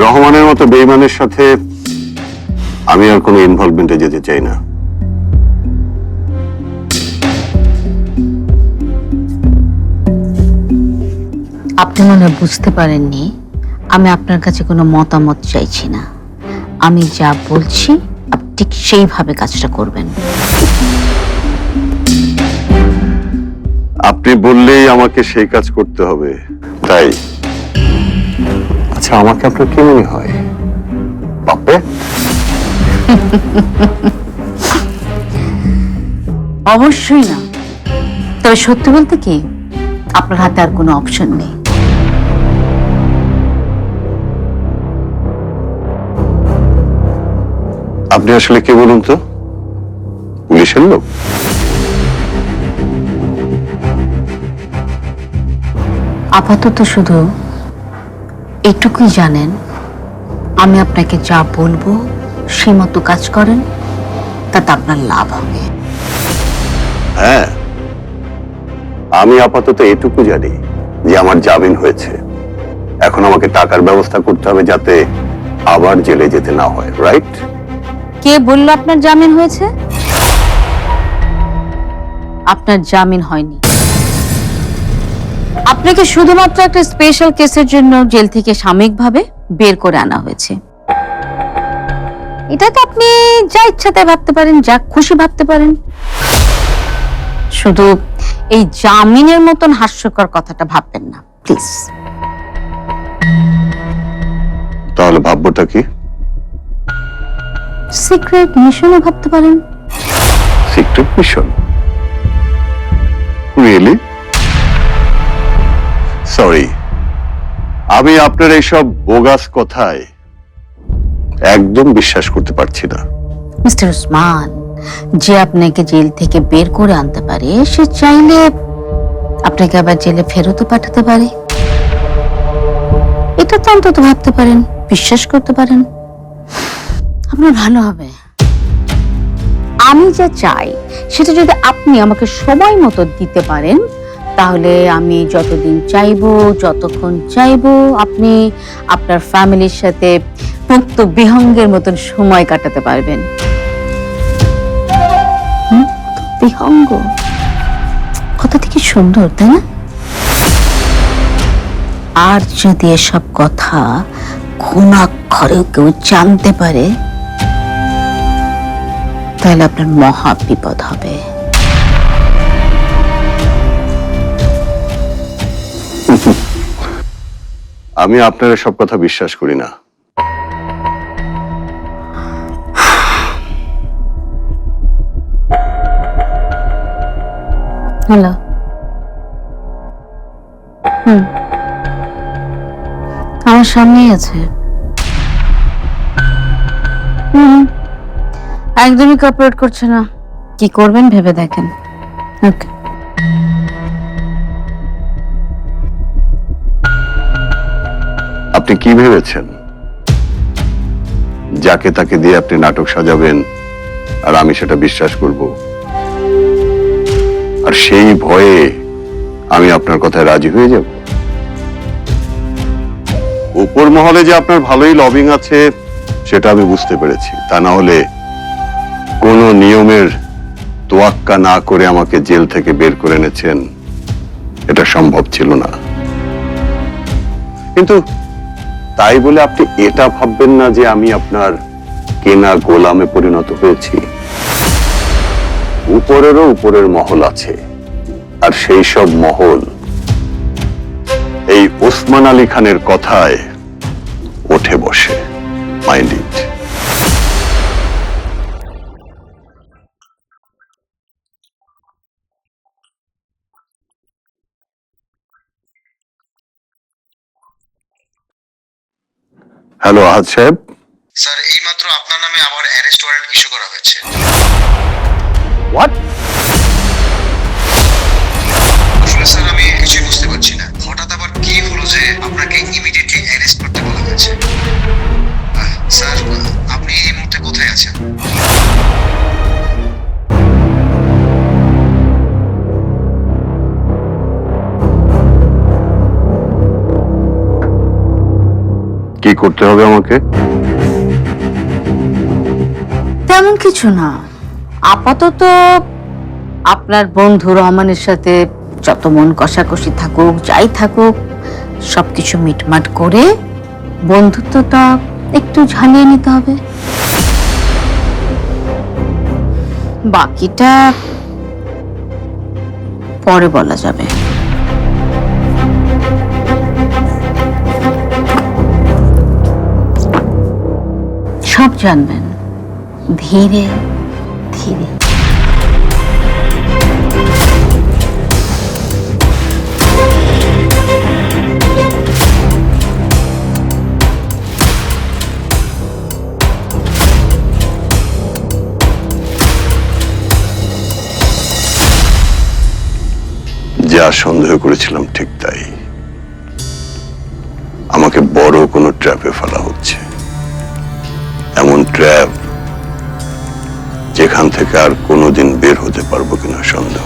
রহমানের মতো বেঈমানের সাথে আমি আর কোনো ইনভলভমেন্টে যেতে চাই না। আপনি মনে হয় বুঝতে পারেননি, আমি আপনার কাছে কোনো মতামত চাইছি না। আমি যা বলছি আপনি ঠিক সেইভাবে কাজটা করবেন। আপনি বললেই আমাকে সেই কাজ করতে হবে, তাই? আচ্ছা, আমাকে আপনার কি মনে হয়, পাপে? অবশ্যই না। তবে সত্যি বলতে কি, আপনার হাতে আর কোনো অপশন নেই। আপনি আসলে কে বলুন তো? পুলিশের লোক? আপাতত শুধু এটুকুই জানেন, আমি আপনাকে যা বলবো সেই মতো কাজ করেন, তাতে আপনার লাভ হবে। হ্যাঁ, আমি আপাতত এটুকু জানি যে আমার জামিন হয়েছে। এখন আমাকে টাকার ব্যবস্থা করতে হবে যাতে আবার জেলে যেতে না হয়, রাইট? কে বললো আপনার জামিন হয়েছে? আপনার জামিন হয়নি। আপনাকে শুধুমাত্র একটা স্পেশাল কেসের জন্য জেল থেকে সাময়িকভাবে বের করে আনা হয়েছে। এটাকে আপনি যা ইচ্ছা তাই ভাবতে পারেন, যা খুশি ভাবতে পারেন। শুধু এই জামিনের মতন হাস্যকর কথাটা ভাববেন না, প্লিজ। তাহলে ভাববোটা কি? সিক্রেট মিশনও ভাবতে পারেন। Secret mission? রিয়েলি? সরি, আমি আপনার এইসব বোগাস কথায় একদম বিশ্বাস করতে পারছি না। মিস্টার ওসমান, যে আপনাকে জেল থেকে বের করে আনতে পারে, সে চাইলে আপনাকে আবার জেলে ফেরতও পাঠাতে পারে। এটা তো অন্তত ভাবতে পারেন, বিশ্বাস করতে পারেন। আপনার ভালো হবে। আমি যা চাই সেটা যদি আপনি আমাকে সময় মতো দিতে পারেন, তাহলে আমি যতদিন চাইবো, যতক্ষণ চাইবো, আপনি আপনার ফ্যামিলির সাথে মুক্ত বিহঙ্গের মতন সময় কাটাতে পারবেন। বিহঙ্গ কথা থেকে সুন্দর, তাই না? আর যদি এসব কথা ঘুণাক্ষরেও কেউ জানতে পারে, তাহলে আপনার মহা বিপদ হবে। আমি আপনার সব কথা বিশ্বাস করি না। হ্যালো। আমার সামনেই আছে। একদমই কোঅপারেট করছে না। কি করবেন ভেবে দেখেন। ওকে। আপনি কি ভেবেছেন? যাকে তাকে দিয়ে আপনি নাটক সাজাবেন আর আমি সেটা বিশ্বাস করব? আর সেই ভয়ে আমি আপনার কথায় রাজি হয়ে যাব? উপর মহলে যে আপনার ভালোই লবিং আছে সেটা আমি বুঝতে পেরেছি। তা না হলে কোন নিয়মের তোয়াক্কা না করে আমাকে জেল থেকে বের করে এনেছেন, এটা সম্ভব ছিল না। কিন্তু তাই বলে আপনি এটা ভাববেন না যে আমি আপনার কেনা গোলামে পরিণত হয়েছি। উপরেরও উপরের মহল আছে, আর সেই সব মহল এই ওসমান আলী খানের কথায় ওঠে বসে। Mind it. হ্যালো আহাদ সাহেব। স্যার, এইমাত্র আপনার নামে আবার অ্যারেস্ট ওয়ারেন্ট ইস্যু করা হয়েছে। হোয়াট? আসলে স্যার, আমি কিছুই বুঝতে পারছি না হঠাৎ আবার কি হলো যে আপনাকে ইমিডিয়েটলি অ্যারেস্ট করতে বলা হয়েছে। স্যার, আপনি এই মুহূর্তে কোথায় আছেন? কি করতে হবে আমাকে? তেমন কিছু না, আপাতত আপনার বন্ধু রহমানের সাথে যত মন কষাকষি থাকুক, যাই থাকুক, সবকিছু মিটমাট করে বন্ধুত্বটা একটু ঝালিয়ে নিতে হবে। বাকিটা পরে বলা যাবে। সব জানবেন ধীরে ধীরে। যা সন্দেহ করেছিলাম ঠিক তাই, আমাকে বড় কোনো ট্র্যাপে ফেলা হচ্ছে। এমন ট্র্যাপ যেখান থেকে আর কোনোদিন বের হতে পারবো কিনা সন্দেহ।